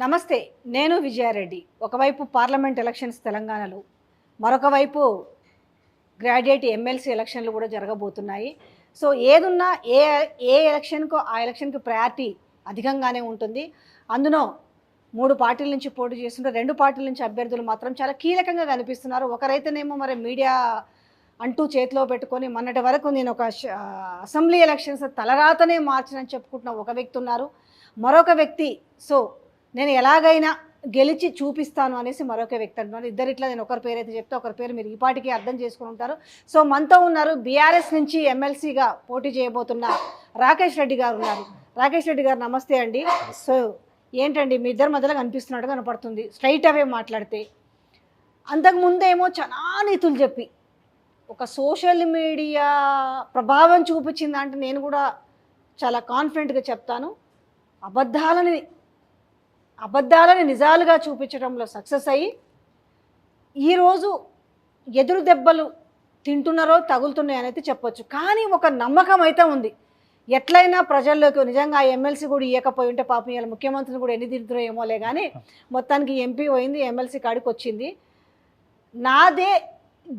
నమస్తే. నేను విజయారెడ్డి. ఒకవైపు పార్లమెంట్ ఎలక్షన్స్ తెలంగాణలో, మరొక వైపు గ్రాడ్యుయేట్ ఎమ్మెల్సీ ఎలక్షన్లు కూడా జరగబోతున్నాయి. సో ఏదున్నా ఏ ఏ ఎలక్షన్‌కో ఆ ఎలక్షన్‌కి ప్రయారిటీ అధికంగానే ఉంటుంది. అందులో 3 పార్టీల నుంచి పోటీ చేస్తుంటే 2 పార్టీల నుంచి అభ్యర్థులు మాత్రం చాలా కీలకంగా కనిపిస్తున్నారు. ఒకరైతేనేమో మరి మీడియా అంటూ చేతిలో పెట్టుకొని మొన్నటి వరకు నేను ఒక అసెంబ్లీ ఎలక్షన్స్ తలరాతనే మార్చినని చెప్పుకుంటున్న ఒక వ్యక్తి ఉన్నారు. మరొక వ్యక్తి నేను ఎలాగైనా గెలిచి చూపిస్తాను అనేసి మరొక వ్యక్తి అంటున్నారు. ఇద్దరిట్లా నేను ఒకరి పేరైతే చెప్తే ఒకరి పేరు మీరు ఈ పాటికి అర్థం చేసుకుని ఉంటారు. సో మనతో ఉన్నారు బీఆర్ఎస్ నుంచి ఎమ్మెల్సీగా పోటీ చేయబోతున్న రాకేష్ రెడ్డి గారు ఉన్నారు. రాకేష్ రెడ్డి గారు నమస్తే అండి. సో ఏంటండి మీ ఇద్దరి మధ్యలో కనిపిస్తున్నట్టు కనపడుతుంది స్ట్రైట్ అవే మాట్లాడితే. అంతకుముందేమో చాలా నీతులు చెప్పి ఒక సోషల్ మీడియా ప్రభావం చూపించిందంటే నేను కూడా చాలా కాన్ఫిడెంట్గా చెప్తాను. అబద్ధాలని నిజాలుగా చూపించడంలో సక్సెస్ అయ్యి ఈరోజు ఎదురు దెబ్బలు తింటున్నారో తగులుతున్నాయని అయితే చెప్పొచ్చు. కానీ ఒక నమ్మకం అయితే ఉంది, ఎట్లయినా ప్రజల్లోకి నిజంగా ఆ ఎమ్మెల్సీ కూడా ఇవ్వకపోయి ఉంటే పాపం ఇలా ముఖ్యమంత్రిని కూడా ఎన్ని తిరుగుతారో ఏమోలే, కానీ మొత్తానికి ఎంపీ పోయింది, ఎమ్మెల్సీ కాడికి వచ్చింది. నాదే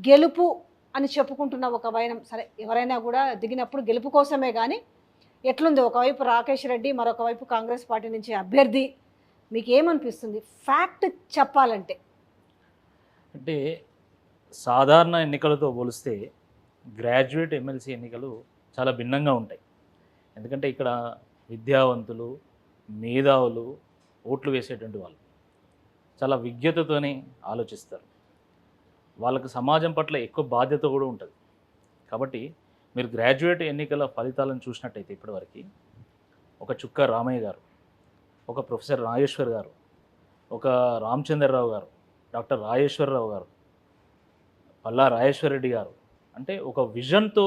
గెలుపు అని చెప్పుకుంటున్న ఒక వైనం. సరే ఎవరైనా కూడా దిగినప్పుడు గెలుపు కోసమే, కానీ ఎట్లుంది ఒకవైపు రాకేష్ రెడ్డి, మరొక వైపు కాంగ్రెస్ పార్టీ నుంచి అభ్యర్థి, మీకు ఏమనిపిస్తుంది ఫ్యాక్ట్ చెప్పాలంటే? అంటే సాధారణ ఎన్నికలతో పోలిస్తే గ్రాడ్యుయేట్ ఎమ్మెల్సీ ఎన్నికలు చాలా భిన్నంగా ఉంటాయి. ఎందుకంటే ఇక్కడ విద్యావంతులు, మేధావులు ఓట్లు వేసేటువంటి వాళ్ళు చాలా విజ్ఞతతోనే ఆలోచిస్తారు. వాళ్ళకు సమాజం పట్ల ఎక్కువ బాధ్యత కూడా ఉంటుంది. కాబట్టి మీరు గ్రాడ్యుయేట్ ఎన్నికల ఫలితాలను చూసినట్టయితే ఇప్పటివరకు ఒక చుక్క రామయ్య గారు, ఒక ప్రొఫెసర్ రాజేశ్వర్ గారు, ఒక రామచంద్రరావు గారు, డాక్టర్ రాజేశ్వరరావు గారు, పల్లా రాజేశ్వర్ రెడ్డి గారు, అంటే ఒక విజన్తో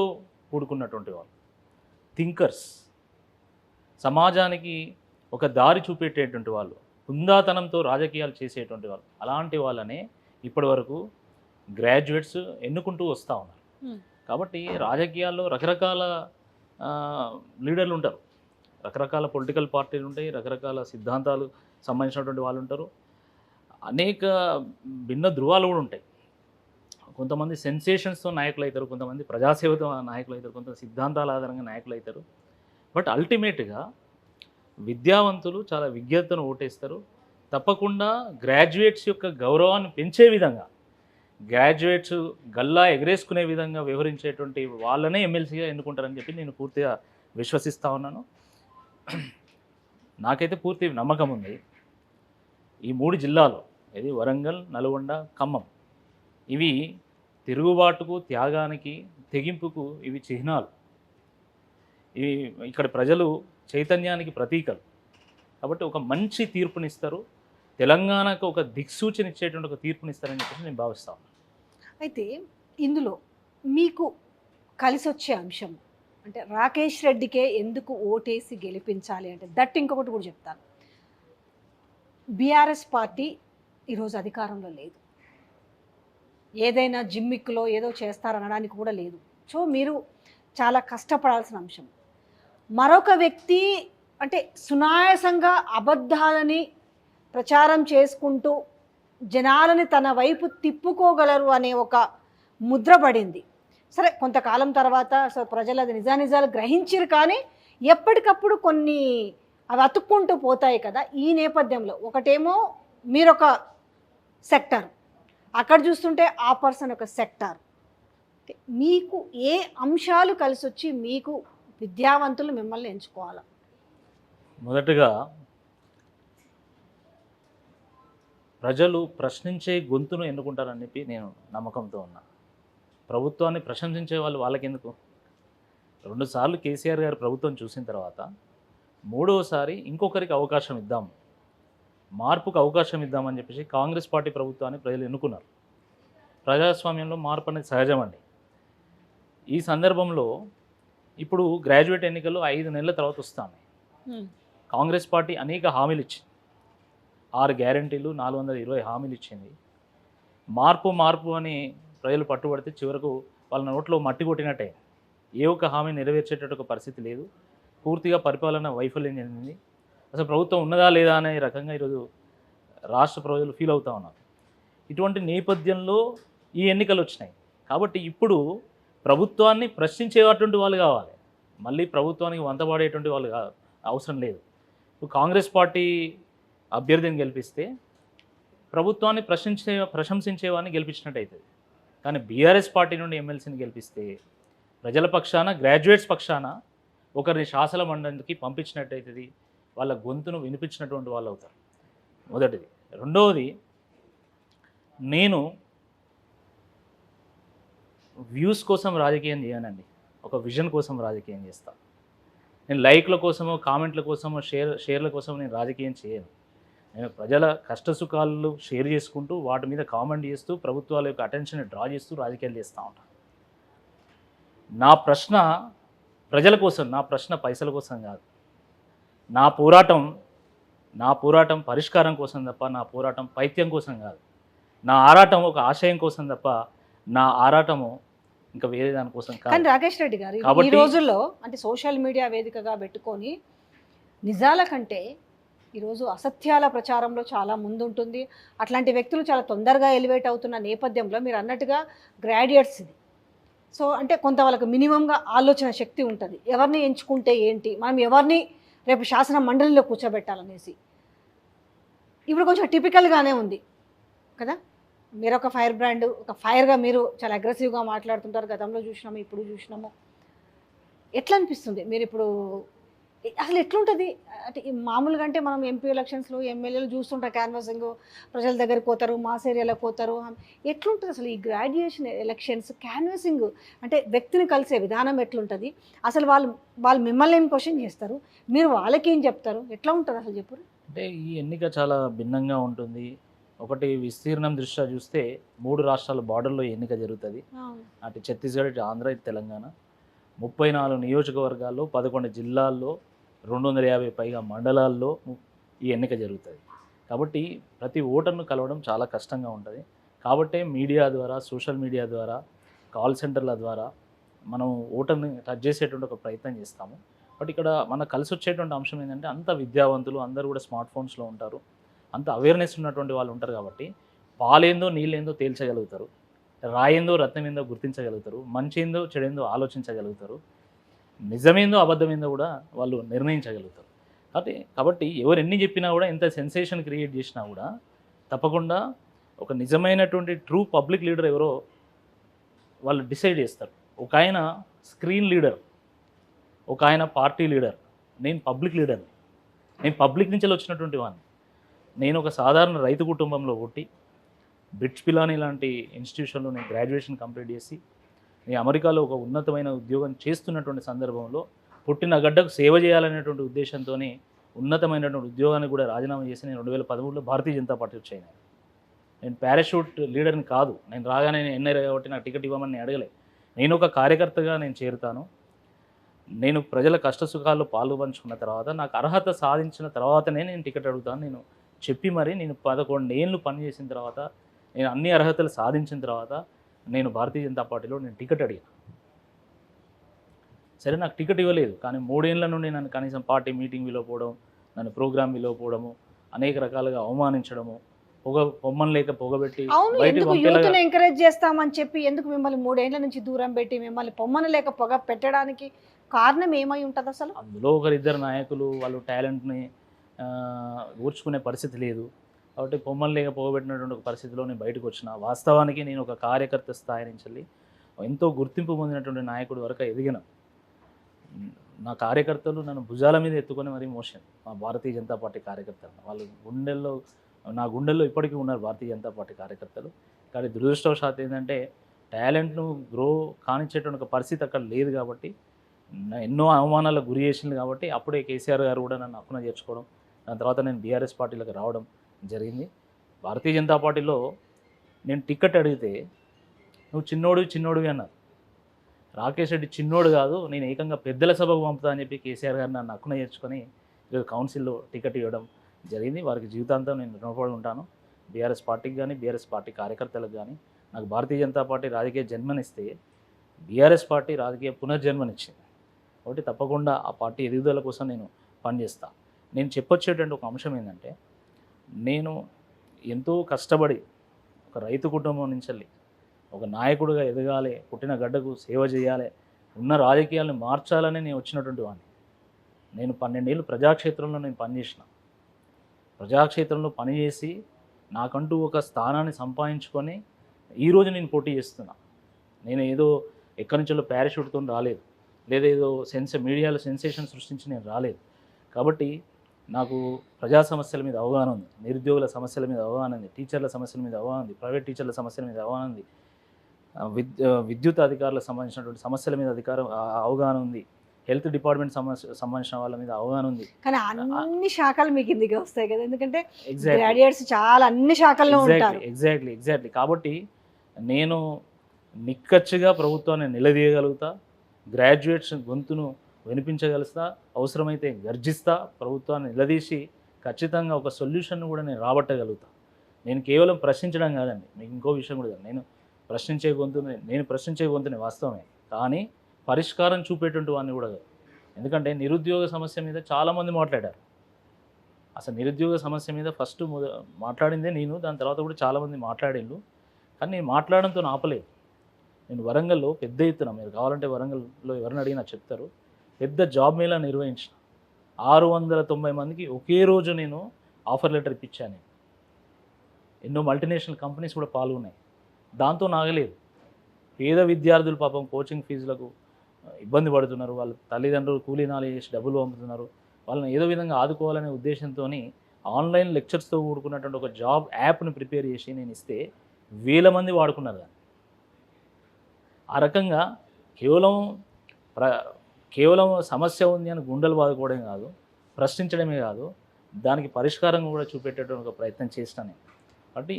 కూడుకున్నటువంటి వాళ్ళు, థింకర్స్, సమాజానికి ఒక దారి చూపెట్టేటువంటి వాళ్ళు, హుందాతనంతో రాజకీయాలు చేసేటువంటి వాళ్ళు, అలాంటి వాళ్ళనే ఇప్పటి వరకు గ్రాడ్యుయేట్స్ ఎన్నుకుంటూ వస్తూ ఉన్నారు. కాబట్టి రాజకీయాల్లో రకరకాల లీడర్లు ఉంటారు, రకరకాల పొలిటికల్ పార్టీలు ఉంటాయి, రకరకాల సిద్ధాంతాలు సంబంధించినటువంటి వాళ్ళు ఉంటారు, అనేక భిన్న ధృవాలు కూడా ఉంటాయి. కొంతమంది సెన్సేషన్స్తో నాయకులు అవుతారు, కొంతమంది ప్రజాసేవతో నాయకులు అవుతారు, కొంతమంది సిద్ధాంతాల ఆధారంగా నాయకులు అవుతారు. బట్ అల్టిమేట్గా విద్యావంతులు చాలా విజ్ఞతను ఓటేస్తారు. తప్పకుండా గ్రాడ్యుయేట్స్ యొక్క గౌరవాన్ని పెంచే విధంగా, గ్రాడ్యుయేట్స్ గల్లా ఎగరేసుకునే విధంగా వ్యవహరించేటువంటి వాళ్ళనే ఎమ్మెల్సీగా ఎన్నుకుంటారని చెప్పి నేను పూర్తిగా విశ్వసిస్తూ ఉన్నాను. నాకైతే పూర్తి నమ్మకం ఉంది. ఈ 3 జిల్లాలు, ఇది వరంగల్, నల్గొండ, ఖమ్మం, ఇవి తిరుగుబాటుకు, త్యాగానికి, తెగింపుకు ఇవి చిహ్నాలు. ఇవి ఇక్కడ ప్రజలు చైతన్యానికి ప్రతీకలు. కాబట్టి ఒక మంచి తీర్పునిస్తారు, తెలంగాణకు ఒక దిక్సూచన ఇచ్చేటువంటి ఒక తీర్పునిస్తారని చెప్పేసి నేను భావిస్తాను. అయితే ఇందులో మీకు కలిసి వచ్చే అంశం అంటే రాకేష్ రెడ్డికే ఎందుకు ఓటేసి గెలిపించాలి అంటే ఇంకొకటి కూడా చెప్తాను. బీఆర్ఎస్ పార్టీ ఈరోజు అధికారంలో లేదు, ఏదైనా జిమ్మిక్లో ఏదో చేస్తారనడానికి కూడా లేదు. సో మీరు చాలా కష్టపడాల్సిన అంశం. మరొక వ్యక్తి అంటే సునాయాసంగా అబద్ధాలని ప్రచారం చేసుకుంటూ జనాలని తన వైపు తిప్పుకోగలరు అనే ఒక ముద్ర పడింది. సరే కొంతకాలం తర్వాత ప్రజలు అది నిజానిజాలు గ్రహించరు, కానీ ఎప్పటికప్పుడు కొన్ని అవి అతుక్కుంటూ పోతాయి కదా. ఈ నేపథ్యంలో ఒకటేమో మీరొక సెక్టర్, అక్కడ చూస్తుంటే ఆ పర్సన్ ఒక సెక్టార్. మీకు ఏ అంశాలు కలిసి వచ్చి మీకు విద్యావంతులు మిమ్మల్ని ఎంచుకోవాలి? మొదటగా ప్రజలు ప్రశ్నించే గొంతును ఎన్నుకుంటారని చెప్పి నేను నమ్మకంతో ఉన్నా. ప్రభుత్వాన్ని ప్రశంసించే వాళ్ళు వాళ్ళకెందుకు? 2 సార్లు కేసీఆర్ గారు ప్రభుత్వం చూసిన తర్వాత 3వసారి ఇంకొకరికి అవకాశం ఇద్దాం, మార్పుకు అవకాశం ఇద్దామని చెప్పేసి కాంగ్రెస్ పార్టీ ప్రభుత్వాన్ని ప్రజలు ఎన్నుకున్నారు. ప్రజాస్వామ్యంలో మార్పు అనేది సహజమండి. ఈ సందర్భంలో ఇప్పుడు గ్రాడ్యుయేట్ ఎన్నికలు 5 నెలల తర్వాత వస్తాయి. కాంగ్రెస్ పార్టీ అనేక హామీలు ఇచ్చింది, 6 గ్యారంటీలు, 420 హామీలు ఇచ్చింది. మార్పు అని ప్రజలు పట్టుబడితే చివరకు వాళ్ళ నోట్లో మట్టి కొట్టినట్టే. ఏ ఒక్క హామీ నెరవేర్చేటట్టు ఒక పరిస్థితి లేదు. పూర్తిగా పరిపాలన వైఫల్యం చెందింది. అసలు ప్రభుత్వం ఉన్నదా లేదా అనే రకంగా ఈరోజు రాష్ట్ర ప్రజలు ఫీల్ అవుతూ ఉన్నారు. ఇటువంటి నేపథ్యంలో ఈ ఎన్నికలు వచ్చినాయి. కాబట్టి ఇప్పుడు ప్రభుత్వాన్ని ప్రశ్నించేటువంటి వాళ్ళు కావాలి, మళ్ళీ ప్రభుత్వానికి వంతపాడేటువంటి వాళ్ళు అవసరం లేదు. ఇప్పుడు కాంగ్రెస్ పార్టీ అభ్యర్థిని గెలిపిస్తే ప్రభుత్వాన్ని ప్రశంసించేవాడిని గెలిపించినట్టు అవుతుంది. కానీ బీఆర్ఎస్ పార్టీ నుండి ఎమ్మెల్సీని గెలిపిస్తే ప్రజల పక్షాన, గ్రాడ్యుయేట్స్ పక్షాన ఒకరిని శాసన మండలికి పంపించినట్టు అవుతుంది, వాళ్ళ గొంతును వినిపించినటువంటి వాళ్ళు అవుతారు. మొదటిది. రెండవది, నేను వ్యూస్ కోసం రాజకీయం చేయనండి, ఒక విజన్ కోసం రాజకీయం చేస్తాను. నేను లైక్ల కోసమో, కామెంట్ల కోసమో, షేర్ల కోసమో నేను రాజకీయం చేయను. నేను ప్రజల కష్టసుఖాలు షేర్ చేసుకుంటూ, వాటి మీద కామెంట్ చేస్తూ, ప్రభుత్వాల యొక్క అటెన్షన్ డ్రా చేస్తూ రాజకీయాలు చేస్తూ ఉంటాను. నా ప్రశ్న ప్రజల కోసం, నా ప్రశ్న పైసల కోసం కాదు. నా పోరాటం పరిష్కారం కోసం తప్ప, నా పోరాటం పైత్యం కోసం కాదు. నా ఆరాటం ఒక ఆశయం కోసం తప్ప, నా ఆరాటము ఇంకా వేరే దానికోసం కాదు. కానీ రాకేష్ రెడ్డి గారు ఈ రోజుల్లో అంటే సోషల్ మీడియా వేదికగా పెట్టుకొని నిజాల కంటే ఈరోజు అసత్యాల ప్రచారంలో చాలా ముందుంటుంది. అట్లాంటి వ్యక్తులు చాలా తొందరగా ఎలివేట్ అవుతున్న నేపథ్యంలో మీరు అన్నట్టుగా గ్రాడ్యుయేట్స్ ఇది. సో అంటే కొంత వాళ్ళకి మినిమంగా ఆలోచన శక్తి ఉంటుంది, ఎవరిని ఎంచుకుంటే ఏంటి, మనం ఎవరిని రేపు శాసన మండలిలో కూర్చోబెట్టాలనేసి. ఇప్పుడు కొంచెం టిపికల్గానే ఉంది కదా. మీరు ఒక ఫైర్ బ్రాండ్, ఒక ఫైర్గా మీరు చాలా అగ్రెసివ్గా మాట్లాడుతుంటారు. గతంలో చూసినాము, ఇప్పుడు చూసినాము. ఎట్లా అనిపిస్తుంది మీరు ఇప్పుడు అసలు ఎట్లుంటుంది అంటే మామూలుగా? అంటే మనం ఎంపీ ఎలక్షన్స్లో ఎమ్మెల్యేలు చూస్తుంటాం, క్యాన్వాసింగ్, ప్రజల దగ్గరికి పోతారు, మాస్ ఏరియాలోకి పోతారు. ఎట్లుంటుంది అసలు ఈ గ్రాడ్యుయేషన్ ఎలక్షన్స్ క్యాన్వాసింగ్ అంటే వ్యక్తిని కలిసే విధానం ఎట్లుంటుంది? అసలు వాళ్ళు మిమ్మల్ని ఏం క్వశ్చన్ చేస్తారు, మీరు వాళ్ళకి ఏం చెప్తారు, ఎట్లా ఉంటుంది అసలు చెప్పు. అంటే ఈ ఎన్నిక చాలా భిన్నంగా ఉంటుంది. ఒకటి, విస్తీర్ణం దృష్ట్యా చూస్తే 3 రాష్ట్రాల బార్డర్లో ఎన్నిక జరుగుతుంది. అటు ఛత్తీస్గఢ్, ఇటు ఆంధ్ర, ఇటు తెలంగాణ. 34 నియోజకవర్గాల్లో, 11 జిల్లాల్లో, 250 పైగా మండలాల్లో ఈ ఎన్నిక జరుగుతుంది. కాబట్టి ప్రతి ఓటర్ను కలవడం చాలా కష్టంగా ఉంటుంది. కాబట్టే మీడియా ద్వారా, సోషల్ మీడియా ద్వారా, కాల్ సెంటర్ల ద్వారా మనం ఓటర్ని టచ్ చేసేటువంటి ఒక ప్రయత్నం చేస్తాము. బట్ ఇక్కడ మనకు కలిసి వచ్చేటువంటి అంశం ఏంటంటే, అంత విద్యావంతులు అందరూ కూడా స్మార్ట్ ఫోన్స్లో ఉంటారు, అంత అవేర్నెస్ ఉన్నటువంటి వాళ్ళు ఉంటారు. కాబట్టి పాలేందో నీళ్ళేందో తేల్చగలుగుతారు, రాయేందో రత్నమేందో గుర్తించగలుగుతారు, మంచేందో చెడేందో ఆలోచించగలుగుతారు, నిజమేందో అబద్ధమేందో కూడా వాళ్ళు నిర్ణయించగలుగుతారు. కాబట్టి ఎవరు ఎన్ని చెప్పినా కూడా, ఎంత సెన్సేషన్ క్రియేట్ చేసినా కూడా తప్పకుండా ఒక నిజమైనటువంటి ట్రూ పబ్లిక్ లీడర్ ఎవరో వాళ్ళు డిసైడ్ చేస్తారు. ఒక ఆయన స్క్రీన్ లీడర్, ఒక ఆయన పార్టీ లీడర్, నేను పబ్లిక్ లీడర్ని. నేను పబ్లిక్ నుంచి వచ్చినటువంటి వాడిని. నేను ఒక సాధారణ రైతు కుటుంబంలో పుట్టి, బిట్స్ పిలానీ లాంటి ఇన్స్టిట్యూషన్లో నేను గ్రాడ్యుయేషన్ కంప్లీట్ చేసి, నేను అమెరికాలో ఒక ఉన్నతమైన ఉద్యోగం చేస్తున్నటువంటి సందర్భంలో పుట్టిన గడ్డకు సేవ చేయాలనేటువంటి ఉద్దేశంతో ఉన్నతమైనటువంటి ఉద్యోగాన్ని కూడా రాజీనామా చేసి నేను 2013లో భారతీయ జనతా పార్టీ వచ్చాను. నేను పారాషూట్ లీడర్ని కాదు. నేను రాగానే నేను ఎన్ఐ కాబట్టి నాకు టికెట్ ఇవ్వమని నేను అడగలే. నేను ఒక కార్యకర్తగా నేను చేరుతాను. నేను ప్రజల కష్టసుఖాల్లో పాల్గొంచుకున్న తర్వాత, నాకు అర్హత సాధించిన తర్వాతనే నేను టికెట్ అడుగుతాను. నేను చెప్పి మరి నేను 11 ఏళ్ళు పనిచేసిన తర్వాత, నేను అన్ని అర్హతలు సాధించిన తర్వాత నేను భారతీయ జనతా పార్టీలో నేను టికెట్ అడిగాను. సరే, నాకు టికెట్ ఇవ్వలేదు. కానీ 3 ఏళ్ల నుండి నన్ను కనీసం పార్టీ మీటింగ్ విలువపోవడం, నన్ను ప్రోగ్రామ్ విలువపోవడము, అనేక రకాలుగా అవమానించడము, పొమ్మని లేక పొగబెట్టి యూత్ని ఎంకరేజ్ చేస్తామని చెప్పి ఎందుకు మిమ్మల్ని 3 ఏళ్ల నుంచి దూరం పెట్టి మిమ్మల్ని పొమ్మని లేక పొగ పెట్టడానికి కారణం ఏమై ఉంటుంది అసలు? అందులో ఒకరిద్దరు నాయకులు వాళ్ళు టాలెంట్ని ఊర్చుకునే పరిస్థితి లేదు. కాబట్టి పొమ్మని లేక పోగబెట్టినటువంటి ఒక పరిస్థితిలో నేను బయటకు వచ్చిన. వాస్తవానికి నేను ఒక కార్యకర్త స్థాయి నుంచి ఎంతో గుర్తింపు పొందినటువంటి నాయకుడి వరకు ఎదిగిన. నా కార్యకర్తలు నన్ను భుజాల మీద ఎత్తుకొని మరీ మోషన్, మా భారతీయ జనతా పార్టీ కార్యకర్తలు వాళ్ళు నా గుండెల్లో ఇప్పటికీ ఉన్నారు భారతీయ జనతా పార్టీ కార్యకర్తలు. కానీ దురదృష్టవశాత్తు ఏంటంటే, టాలెంట్ను గ్రో కానిచ్చేటువంటి ఒక పరిస్థితి అక్కడ లేదు. కాబట్టి ఎన్నో అవమానాలకు గురి చేసింది. కాబట్టి అప్పుడే కేసీఆర్ గారు కూడా నన్ను హక్కున చేర్చుకోవడం, దాని తర్వాత నేను బీఆర్ఎస్ పార్టీలోకి రావడం జరిగింది. భారతీయ జనతా పార్టీలో నేను టికెట్ అడిగితే నువ్వు చిన్నోడివి అన్నారు. రాకేష్ రెడ్డి చిన్నోడు కాదు, నేను ఏకంగా పెద్దల సభకు పంపుతా అని చెప్పి కేసీఆర్ గారు నన్ను హక్కున చేర్చుకొని ఈరోజు కౌన్సిల్లో టికెట్ ఇవ్వడం జరిగింది. వారికి జీవితాంతం నేను రుణపడి ఉంటాను. బీఆర్ఎస్ పార్టీకి కానీ, బీఆర్ఎస్ పార్టీ కార్యకర్తలకు కానీ. నాకు భారతీయ జనతా పార్టీ రాజకీయ జన్మనిస్తే బీఆర్ఎస్ పార్టీ రాజకీయ పునర్జన్మనిచ్చింది. కాబట్టి తప్పకుండా ఆ పార్టీ ఎదుగుదల కోసం నేను పనిచేస్తాను. నేను చెప్పొచ్చేటువంటి ఒక అంశం ఏంటంటే, నేను ఎంతో కష్టపడి ఒక రైతు కుటుంబం నుంచి వెళ్ళి ఒక నాయకుడిగా ఎదగాలి, పుట్టిన గడ్డకు సేవ చేయాలి, ఉన్న రాజకీయాలను మార్చాలని నేను వచ్చినటువంటి వాడిని. నేను 12 ఏళ్ళు ప్రజాక్షేత్రంలో నేను పనిచేసిన. ప్రజాక్షేత్రంలో పనిచేసి నాకంటూ ఒక స్థానాన్ని సంపాదించుకొని ఈరోజు నేను పోటీ చేస్తున్నా. నేను ఏదో ఎక్కడి నుంచో పారాషూట్తో రాలేదు, లేదా ఏదో మీడియాలో సెన్సేషన్ సృష్టించి నేను రాలేదు. కాబట్టి నాకు ప్రజా సమస్యల మీద అవగాహన ఉంది, నిరుద్యోగుల సమస్యల మీద అవగాహన ఉంది, టీచర్ల సమస్యల మీద అవగాహన ఉంది, ప్రైవేట్ టీచర్ల సమస్యల మీద అవగాహన ఉంది, విద్యుత్ అధికారులకు సంబంధించినటువంటి సమస్యల మీద అవగాహన ఉంది, హెల్త్ డిపార్ట్మెంట్ సంబంధించిన వాళ్ళ మీద అవగాహన ఉంది. కానీ అన్ని శాఖలు మీ కిందికి వస్తాయి కదా, ఎందుకంటే గ్రాడ్యుయేట్స్ చాలా అన్ని శాఖల్లో ఉంటారు. ఎగ్జాక్ట్లీ. కాబట్టి నేను నిక్కచ్చిగా ప్రభుత్వాన్ని నిలదీయగలుగుతా, గ్రాడ్యుయేట్స్ గొంతును వినిపించగలుగుతా, అవసరమైతే గర్జిస్తా, ప్రభుత్వాన్ని నిలదీసి ఖచ్చితంగా ఒక సొల్యూషన్ కూడా నేను రాబట్టగలుగుతా. నేను కేవలం ప్రశ్నించడం కాదండి, మీకు ఇంకో విషయం కూడా, నేను ప్రశ్నించే గొంతుని వాస్తవమే, కానీ పరిష్కారం చూపేటువంటి వాడిని కూడా కాదు. ఎందుకంటే నిరుద్యోగ సమస్య మీద చాలామంది మాట్లాడారు. అసలు నిరుద్యోగ సమస్య మీద ఫస్ట్ మాట్లాడిందే నేను, దాని తర్వాత కూడా చాలామంది మాట్లాడిండ్రు. కానీ నేను మాట్లాడడంతో ఆపలేదు. నేను వరంగల్లో పెద్ద ఎత్తున, మీరు కావాలంటే వరంగల్లో ఎవరిని అడిగినా చెప్తారు, పెద్ద జాబ్ మేళా నిర్వహించిన. 690 మందికి ఒకే రోజు నేను ఆఫర్ లెటర్ ఇప్పించాను. ఎన్నో మల్టీనేషనల్ కంపెనీస్ కూడా పాల్గొన్నాయి. దాంతో నాగలేదు. పేద విద్యార్థులు పాపం కోచింగ్ ఫీజులకు ఇబ్బంది పడుతున్నారు, వాళ్ళ తల్లిదండ్రులు కూలీనాలు చేసి డబ్బులు పంపుతున్నారు, వాళ్ళని ఏదో విధంగా ఆదుకోవాలనే ఉద్దేశంతో ఆన్లైన్ లెక్చర్స్తో కూడుకున్నటువంటి ఒక జాబ్ యాప్ని ప్రిపేర్ చేసి నేను ఇస్తే 1000 మంది వాడుకున్నారు దాన్ని. ఆ రకంగా కేవలం సమస్య ఉంది అని గుండెలు బాదుకోవడమే కాదు, ప్రశ్నించడమే కాదు, దానికి పరిష్కారం కూడా చూపెట్టేటువంటి ఒక ప్రయత్నం చేస్తాను. కాబట్టి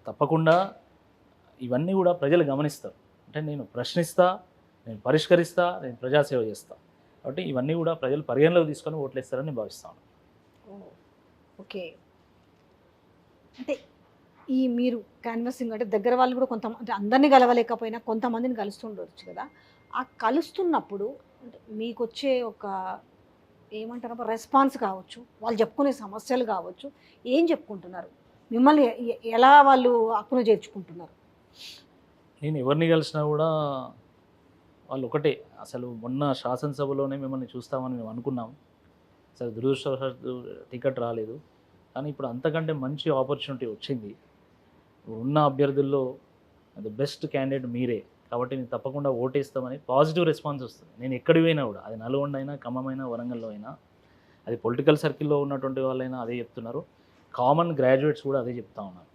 తప్పకుండా ఇవన్నీ కూడా ప్రజలు గమనిస్తారు. అంటే నేను ప్రశ్నిస్తా, నేను పరిష్కరిస్తా, నేను ప్రజాసేవ చేస్తా. కాబట్టి ఇవన్నీ కూడా ప్రజలు పరిగణలోకి తీసుకొని ఓట్లేస్తారని నేను భావిస్తాను. ఓకే. అంటే మీరు క్యాన్వసింగ్ అంటే దగ్గర వాళ్ళు కూడా అంటే అందరినీ కలవలేకపోయినా కొంతమందిని కలుస్తుండొచ్చు కదా, ఆ కలుస్తున్నప్పుడు అంటే మీకు వచ్చే ఒక ఏమంటారు రెస్పాన్స్ కావచ్చు, వాళ్ళు చెప్పుకునే సమస్యలు కావచ్చు, ఏం చెప్పుకుంటున్నారు, మిమ్మల్ని ఎలా వాళ్ళు హక్కును చేర్చుకుంటున్నారు? నేను ఎవరిని కలిసినా కూడా వాళ్ళు ఒకటే, అసలు మొన్న శాసనసభలోనే మిమ్మల్ని చూస్తామని మేము అనుకున్నాం, అసలు దురదృష్టవశాత్తు టికెట్ రాలేదు, కానీ ఇప్పుడు అంతకంటే మంచి ఆపర్చునిటీ వచ్చింది. ఉన్న అభ్యర్థుల్లో ద బెస్ట్ క్యాండిడేట్ మీరే, కాబట్టి నేను తప్పకుండా ఓటేస్తామని పాజిటివ్ రెస్పాన్స్ వస్తుంది. నేను ఎక్కడికి పోయినా కూడా, అది నల్గొండ అయినా, ఖమ్మం అయినా, వరంగల్లో అయినా, అది పొలిటికల్ సర్కిల్లో ఉన్నటువంటి వాళ్ళైనా అదే చెప్తున్నారు, కామన్ గ్రాడ్యుయేట్స్ కూడా అదే చెప్తా ఉన్నారు.